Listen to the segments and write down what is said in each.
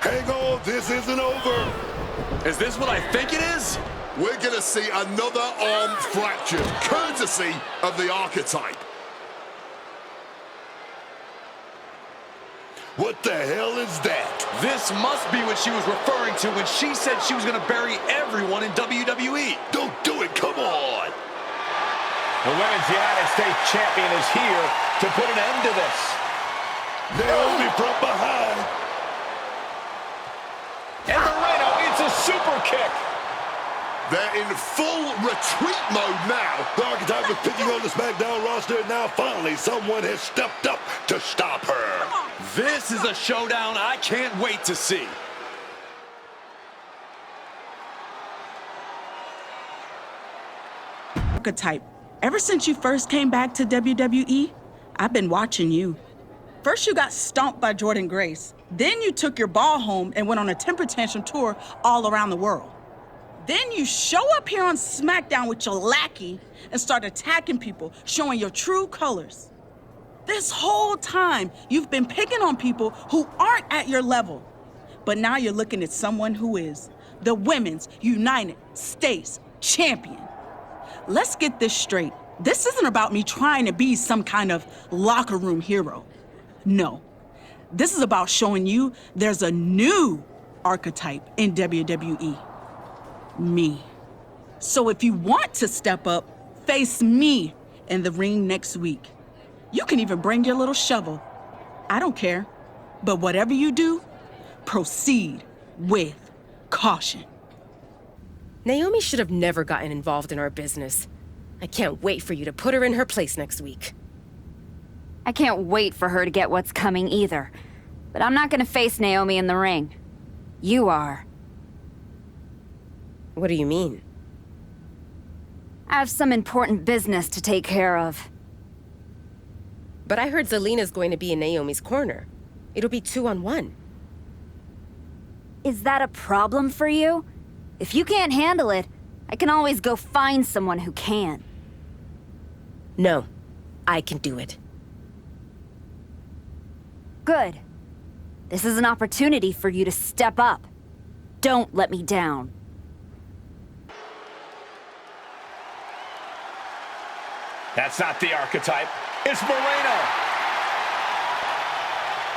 Hang on, this isn't over. Is this what I think it is? We're going to see another arm fractured, courtesy of the archetype. What the hell is that? This must be what she was referring to when she said she was going to bury everyone in WWE. Don't do it, come on. The Women's United States Champion is here to put an end to this. Naomi from behind. And Moreno, it's a super kick. They're in full retreat mode now. The Archetype was picking on the SmackDown roster, and now finally someone has stepped up to stop her. This is a showdown I can't wait to see. Archetype, ever since you first came back to WWE, I've been watching you. First you got stomped by Jordynne Grace. Then you took your ball home and went on a temper tantrum tour all around the world. Then you show up here on SmackDown with your lackey and start attacking people, showing your true colors. This whole time, you've been picking on people who aren't at your level. But now you're looking at someone who is the Women's United States Champion. Let's get this straight. This isn't about me trying to be some kind of locker room hero. No. This is about showing you there's a new archetype in WWE. Me. So if you want to step up, face me in the ring next week. You can even bring your little shovel. I don't care. But whatever you do, proceed with caution. Naomi should have never gotten involved in our business. I can't wait for you to put her in her place next week. I can't wait for her to get what's coming either. But I'm not gonna face Naomi in the ring. You are. What do you mean? I have some important business to take care of. But I heard Zelina's going to be in Naomi's corner. It'll be 2-on-1. Is that a problem for you? If you can't handle it, I can always go find someone who can. No, I can do it. Good. This is an opportunity for you to step up. Don't let me down. That's not the Archetype. It's Moreno.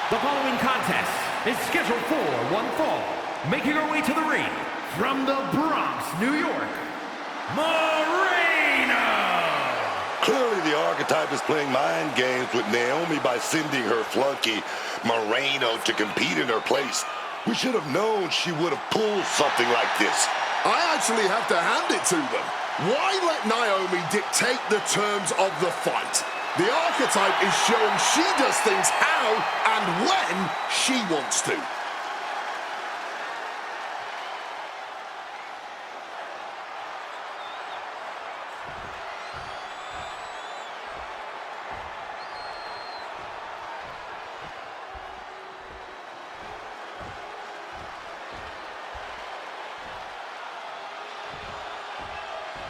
The following contest is scheduled for one fall. Making her way to the ring from the Bronx, New York, Moreno! Clearly the Archetype is playing mind games with Naomi by sending her flunky, Moreno, to compete in her place. We should have known she would have pulled something like this. I actually have to hand it to them. Why let Naomi dictate the terms of the fight? The Archetype is showing she does things how and when she wants to.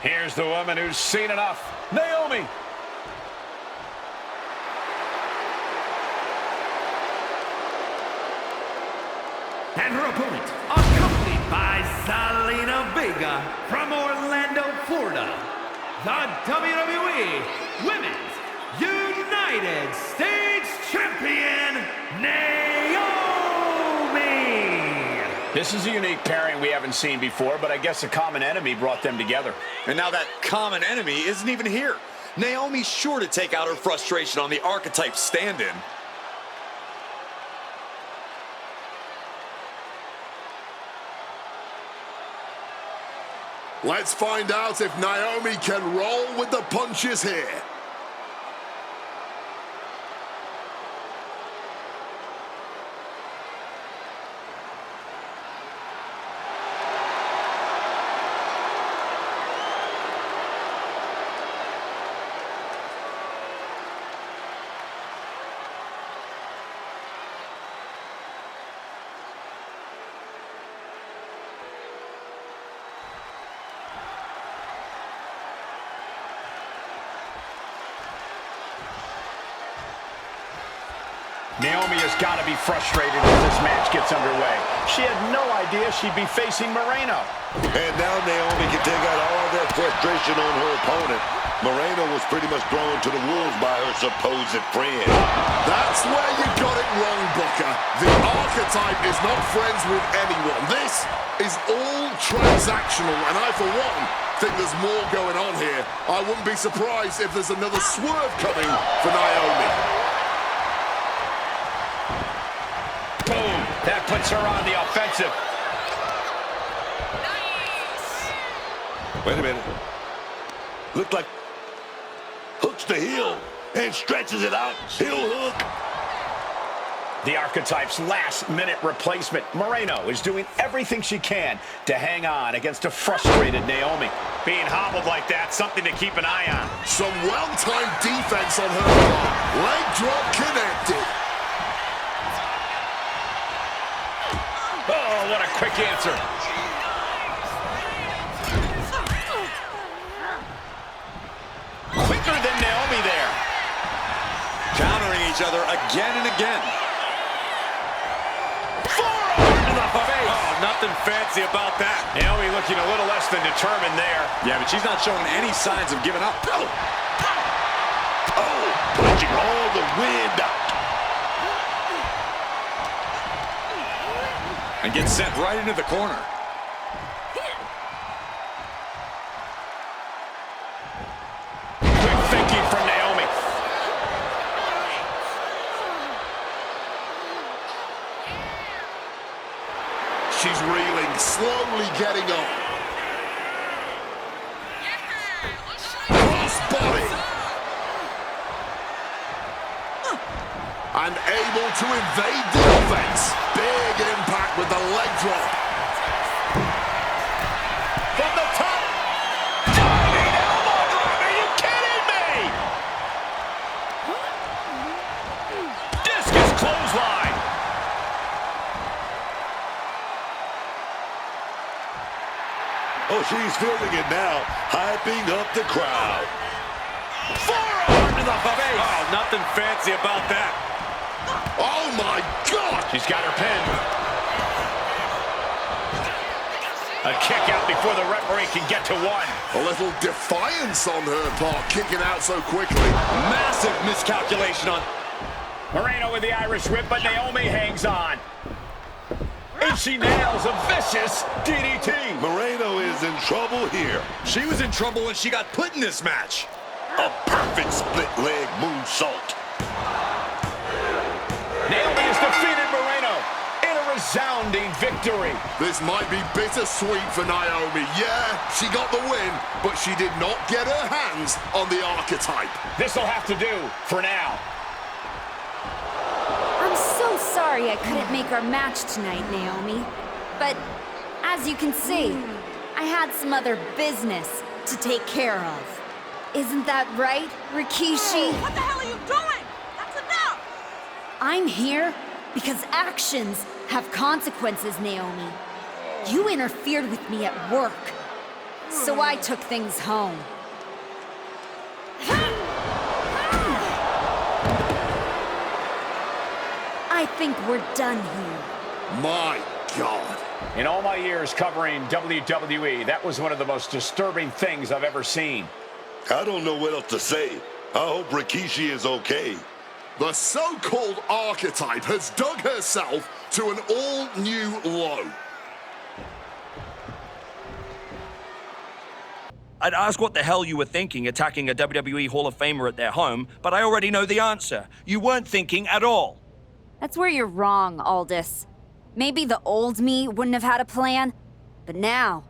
Here's the woman who's seen enough, Naomi. And her opponent, accompanied by Zelina Vega from Orlando, Florida, the WWE Women's United States Champion, Naomi! This is a unique pairing we haven't seen before, but I guess a common enemy brought them together. And now that common enemy isn't even here. Naomi's sure to take out her frustration on the Archetype stand-in. Let's find out if Naomi can roll with the punches here. Naomi has got to be frustrated as this match gets underway. She had no idea she'd be facing Moreno. And now Naomi can take out all that frustration on her opponent. Moreno was pretty much thrown to the wolves by her supposed friend. That's where you got it wrong, Booker. The archetype is not friends with anyone. This is all transactional, and I, for one, think there's more going on here. I wouldn't be surprised if there's another swerve coming for Naomi. Boom! That puts her on the offensive. Wait a minute. Looked like hooks the heel and stretches it out. Heel hook. The Archetype's last-minute replacement. Moreno is doing everything she can to hang on against a frustrated Naomi. Being hobbled like that, something to keep an eye on. Some well-timed defense on her part. Leg drop connected. Oh, what a quick answer. Quicker than Naomi there. Countering each other again and again. Forearm to the face. Oh, nothing fancy about that. Naomi looking a little less than determined there. Yeah, but she's not showing any signs of giving up. Oh, punching all the wind out. And gets sent right into the corner. Quick thinking from Naomi. She's reeling, slowly getting up. Cross body. And able to invade the offense. Big impact with the leg drop. From the top. Diving elbow drop. Are you kidding me? Discus clothesline. Oh, she's feeling it now, hyping up the crowd. Forearm to the face. Oh, nothing fancy about that. Oh my God! She's got her pin. A kick out before the referee can get to one. A little defiance on her part, kicking out so quickly. Massive miscalculation on... Moreno with the Irish whip, but Naomi hangs on. And she nails a vicious DDT. Moreno is in trouble here. She was in trouble when she got put in this match. A perfect split leg moonsault. Naomi has defeated Moreno in a resounding victory. This might be bittersweet for Naomi. Yeah, she got the win, but she did not get her hands on the archetype. This'll have to do for now. I'm so sorry I couldn't make our match tonight, Naomi. But as you can see, I had some other business to take care of. Isn't that right, Rikishi? What the hell are you doing? That's enough! I'm here because actions have consequences, Naomi. You interfered with me at work, so I took things home. I think we're done here. My God. In all my years covering WWE, that was one of the most disturbing things I've ever seen. I don't know what else to say. I hope Rikishi is okay. The so-called archetype has dug herself to an all-new low. I'd ask what the hell you were thinking attacking a WWE Hall of Famer at their home, but I already know the answer. You weren't thinking at all. That's where you're wrong, Aldous. Maybe the old me wouldn't have had a plan, but now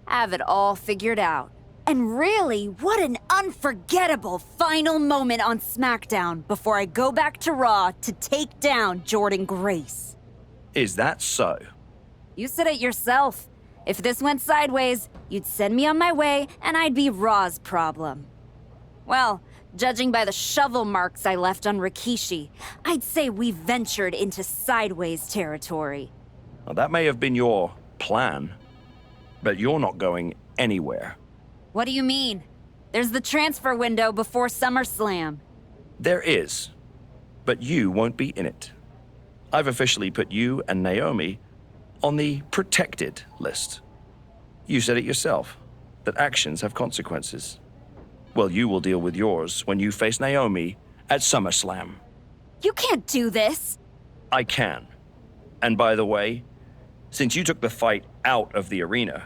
I have it all figured out. And really, what an unforgettable final moment on SmackDown before I go back to Raw to take down Jordynne Grace. Is that so? You said it yourself. If this went sideways, you'd send me on my way and I'd be Raw's problem. Well, judging by the shovel marks I left on Rikishi, I'd say we ventured into sideways territory. Well, that may have been your plan, but you're not going anywhere. What do you mean? There's the transfer window before SummerSlam. There is, but you won't be in it. I've officially put you and Naomi on the protected list. You said it yourself, that actions have consequences. Well, you will deal with yours when you face Naomi at SummerSlam. You can't do this. I can. And by the way, since you took the fight out of the arena,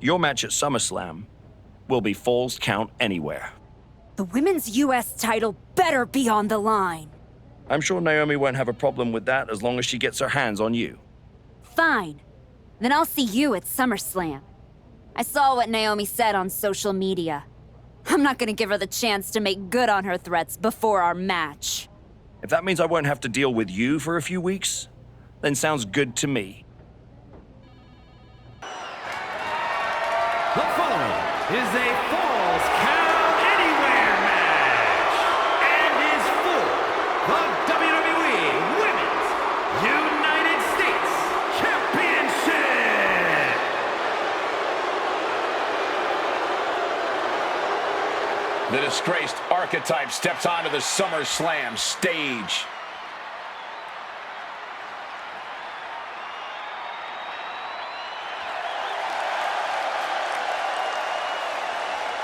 your match at SummerSlam will be Falls Count Anywhere. The women's U.S. title better be on the line. I'm sure Naomi won't have a problem with that as long as she gets her hands on you. Fine. Then I'll see you at SummerSlam. I saw what Naomi said on social media. I'm not gonna give her the chance to make good on her threats before our match. If that means I won't have to deal with you for a few weeks, then sounds good to me. The following is a Falls Count Anywhere match and is for the WWE Women's United States Championship. The disgraced Archetype steps onto the SummerSlam stage.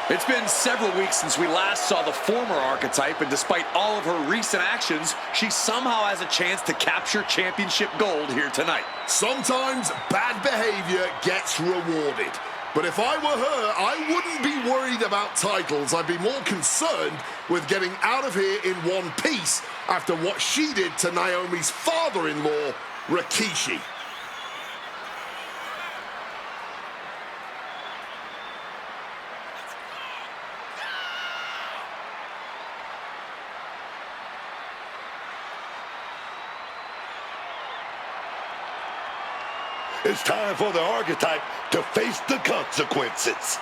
It's been several weeks since we last saw the former Archetype, and despite all of her recent actions, she somehow has a chance to capture championship gold here tonight. Sometimes bad behavior gets rewarded. But if I were her, I wouldn't be worried about titles. I'd be more concerned with getting out of here in one piece after what she did to Naomi's father-in-law, Rikishi. It's time for the Archetype to face the consequences.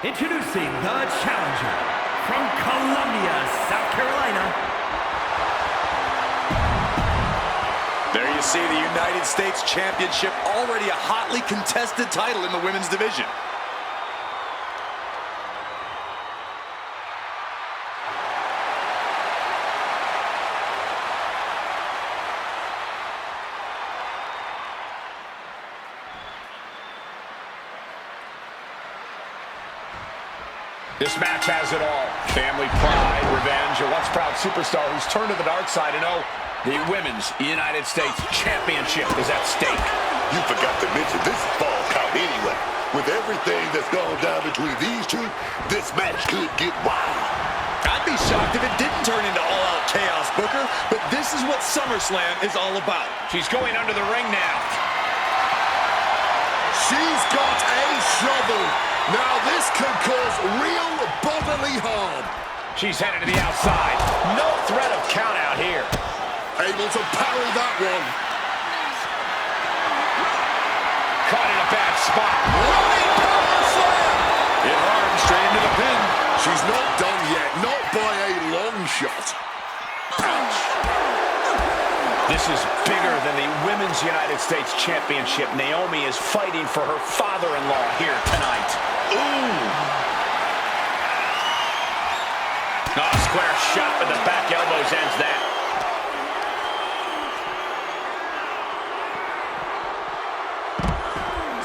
Introducing the challenger from Columbia, South Carolina. There you see the United States Championship, already a hotly contested title in the women's division. This match has it all. Family pride, revenge, a once-proud superstar who's turned to the dark side. And oh, the Women's United States Championship is at stake. You forgot to mention this is Fall Count Anywhere. With everything that's gone down between these two, this match could get wild. I'd be shocked if it didn't turn into all-out chaos, Booker, but this is what SummerSlam is all about. She's going under the ring now. She's got a shovel. Now this could cause real bodily harm. She's headed to the outside. No threat of count out here. Able to parry that one. Caught in a bad spot. Running power slam. Hit hard and straight into the pin. She's not done yet. Not by a long shot. Ouch. This is bigger than the Women's United States Championship. Naomi is fighting for her father-in-law here tonight. Ooh. Oh, square shot with the back elbows ends that.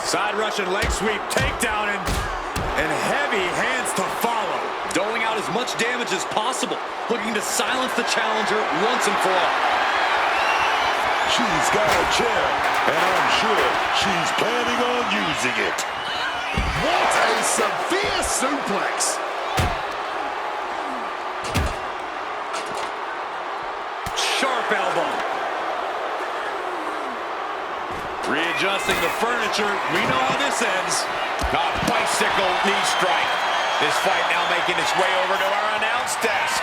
Side Russian leg sweep, takedown, and heavy hands to follow. Doling out as much damage as possible, looking to silence the challenger once and for all. She's got a chair, and I'm sure she's planning on using it. What a severe suplex. Sharp elbow. Readjusting the furniture. We know how this ends. A bicycle knee strike. This fight now making its way over to our announce desk.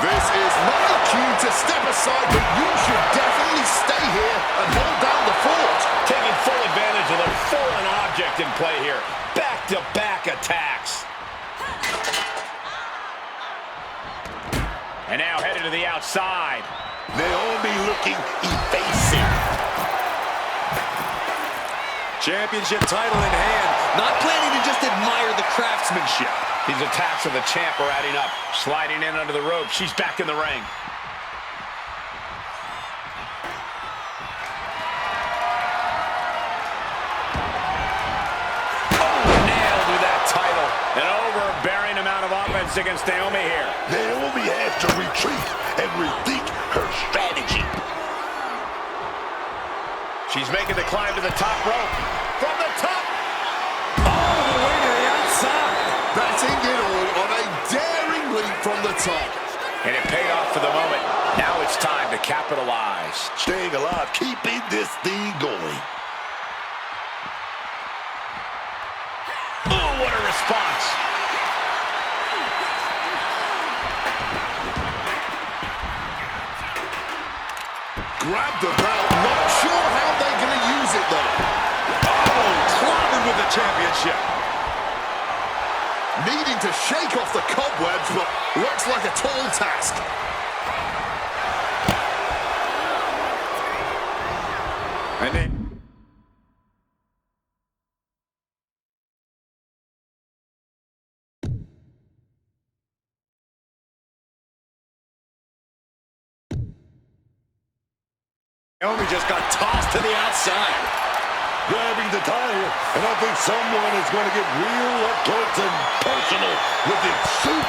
This is my cue to step aside, but you should definitely stay here and hold down the fort. Taking full advantage of the foreign object in play here. Back-to-back attacks. And now headed to the outside. Naomi looking evasive. Championship title in hand. Not planning to just admire the craftsmanship. These attacks of the champ are adding up. Sliding in under the rope. She's back in the ring. Nailed with that title. An overbearing amount of offense against Naomi here. Naomi has to retreat and rethink her strategy. She's making the climb to the top rope. From the top. All the way to the outside. Batting it all on a daring leap from the top. And it paid off for the moment. Now it's time to capitalize. Staying alive, keeping this thing going. Oh, what a response. Grab the belt. Not sure how they're going to use it, though. Oh, clobbered with the championship. Needing to shake off the cobwebs, but looks like a tall task. And then... Naomi just got tossed to the outside. Grabbing the tire, and I think someone is going to get real up close and personal with it soon.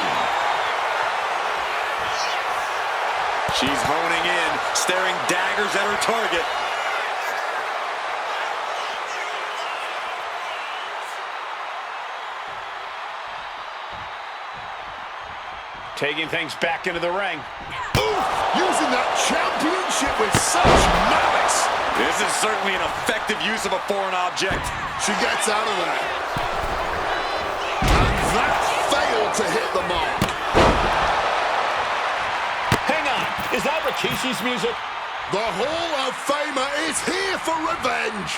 She's honing in, staring daggers at her target. Taking things back into the ring. Oof! Using that championship with such malice. This is certainly an effective use of a foreign object. She gets out of there. And that failed to hit the mark. Hang on, is that Rikishi's music? The Hall of Famer is here for revenge.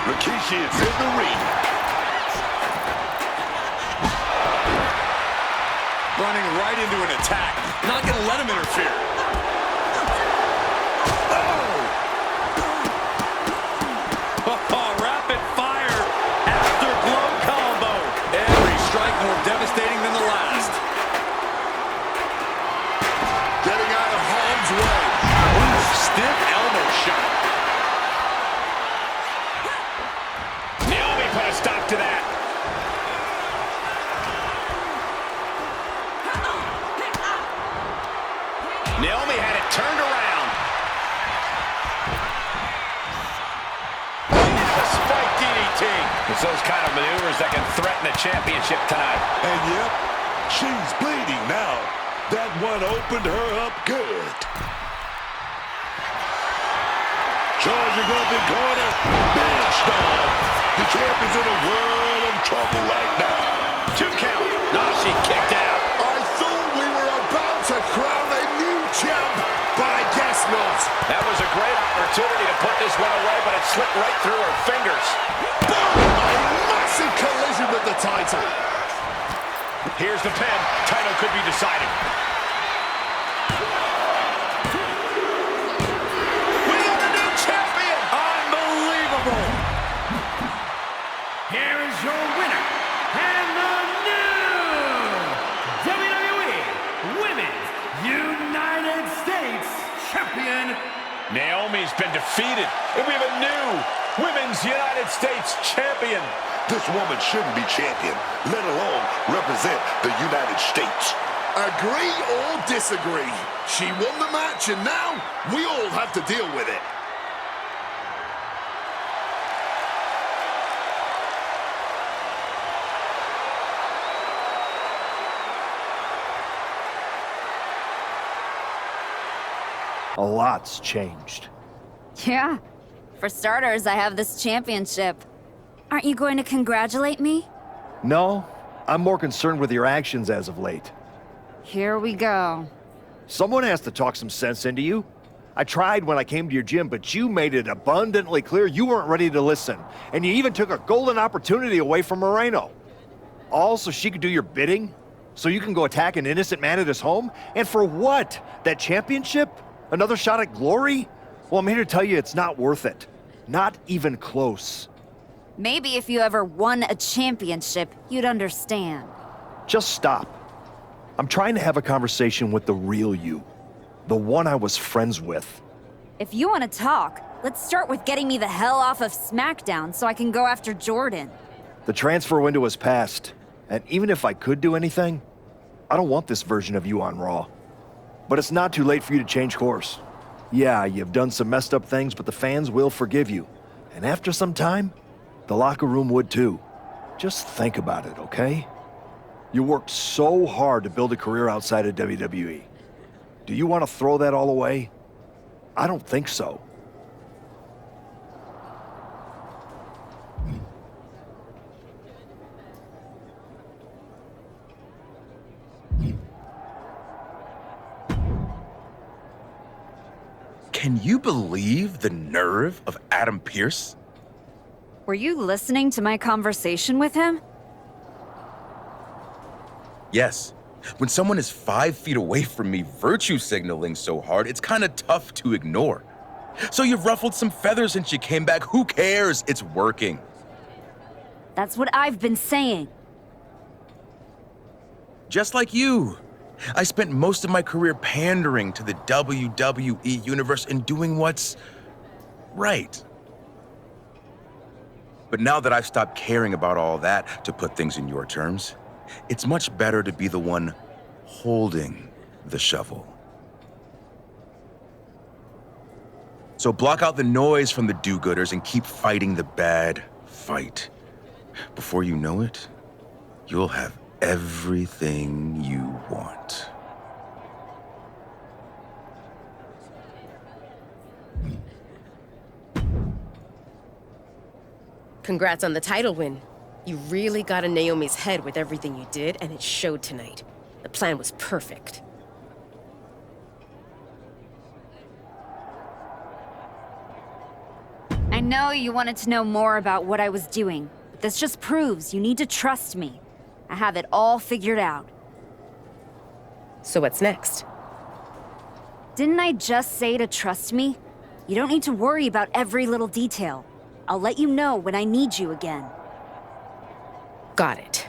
Rikishi is in the ring. Running right into an attack. Not going to let him interfere. Oh, rapid fire afterglow combo. Every strike more devastating than the last. Getting out of harm's way. Ooh, stiff elbow shot. Naomi put a stop to that. Naomi had it turned around. A spike DDT. It's those kind of maneuvers that can threaten a championship tonight. And yep, she's bleeding now. That one opened her up good. Charging up in corner. Big stomp. The champ is in a world of trouble right now. 2 count. No, she kicked out. I thought we were about to crown a new champ, but I guess not. That was a great opportunity to put this one away, but it slipped right through her fingers. Boom! A massive collision with the title. Here's the pin. Title could be decided. We got a new champion! Unbelievable! Here is your winner, and the new WWE Women's United States Champion. Naomi's been defeated, and we have a new Women's United States Champion. This woman shouldn't be champion, let alone represent the United States. Agree or disagree? She won the match, and now we all have to deal with it. A lot's changed. Yeah. For starters, I have this championship. Aren't you going to congratulate me? No, I'm more concerned with your actions as of late. Here we go. Someone has to talk some sense into you. I tried when I came to your gym, but you made it abundantly clear you weren't ready to listen. And you even took a golden opportunity away from Moreno. All so she could do your bidding? So you can go attack an innocent man at his home? And for what? That championship? Another shot at glory? Well, I'm here to tell you it's not worth it. Not even close. Maybe if you ever won a championship, you'd understand. Just stop. I'm trying to have a conversation with the real you. The one I was friends with. If you want to talk, let's start with getting me the hell off of SmackDown so I can go after Jordan. The transfer window has passed, and even if I could do anything, I don't want this version of you on Raw. But it's not too late for you to change course. Yeah, you've done some messed up things, but the fans will forgive you. And after some time, the locker room would too. Just think about it, okay? You worked so hard to build a career outside of WWE. Do you want to throw that all away? I don't think so. Can you believe the nerve of Adam Pearce? Were you listening to my conversation with him? Yes. When someone is 5 feet away from me virtue signaling so hard, it's kind of tough to ignore. So you've ruffled some feathers since you came back. Who cares? It's working. That's what I've been saying. Just like you. I spent most of my career pandering to the WWE universe and doing what's right. But now that I've stopped caring about all that, to put things in your terms, it's much better to be the one holding the shovel. So block out the noise from the do-gooders and keep fighting the bad fight. Before you know it, you'll have everything you want. Congrats on the title win. You really got in Naomi's head with everything you did, and it showed tonight. The plan was perfect. I know you wanted to know more about what I was doing, but this just proves you need to trust me. I have it all figured out. So what's next? Didn't I just say to trust me? You don't need to worry about every little detail. I'll let you know when I need you again. Got it.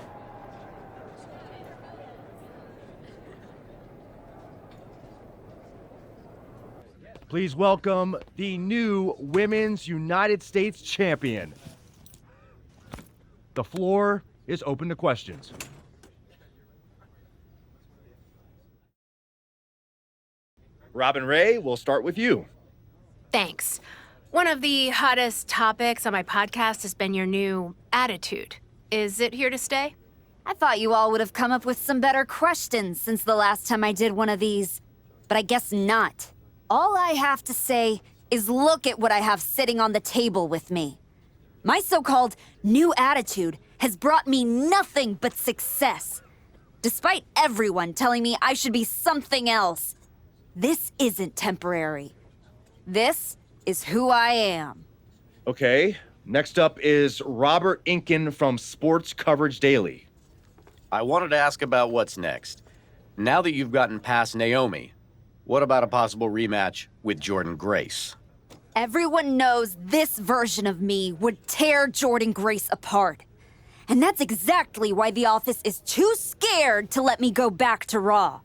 Please welcome the new Women's United States Champion. The floor is open to questions. Robin Ray, we'll start with you. Thanks. One of the hottest topics on my podcast has been your new attitude. Is it here to stay? I thought you all would have come up with some better questions since the last time I did one of these. But I guess not. All I have to say is look at what I have sitting on the table with me. My so-called new attitude has brought me nothing but success. Despite everyone telling me I should be something else. This isn't temporary. This is who I am. Okay, next up is Robert Inkin from Sports Coverage Daily. I wanted to ask about what's next. Now that you've gotten past Naomi, what about a possible rematch with Jordan Grace? Everyone knows this version of me would tear Jordan Grace apart. And that's exactly why the office is too scared to let me go back to Raw.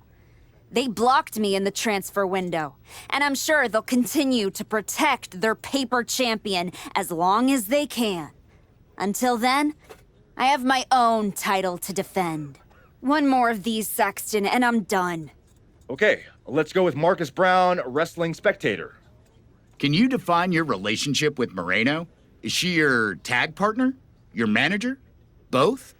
They blocked me in the transfer window, and I'm sure they'll continue to protect their paper champion as long as they can. Until then, I have my own title to defend. One more of these, Saxton, and I'm done. Okay, let's go with Marcus Brown, Wrestling Spectator. Can you define your relationship with Moreno? Is she your tag partner? Your manager? Both?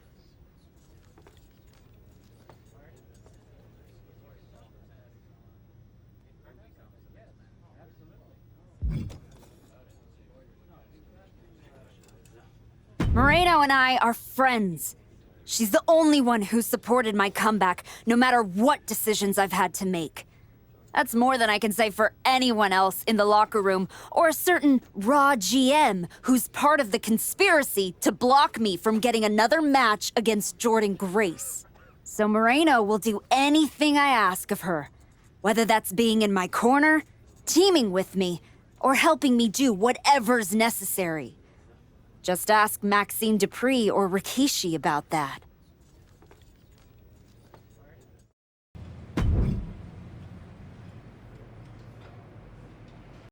Moreno and I are friends. She's the only one who supported my comeback, no matter what decisions I've had to make. That's more than I can say for anyone else in the locker room, or a certain Raw GM who's part of the conspiracy to block me from getting another match against Jordynne Grace. So Moreno will do anything I ask of her, whether that's being in my corner, teaming with me, or helping me do whatever's necessary. Just ask Maxine Dupree or Rikishi about that.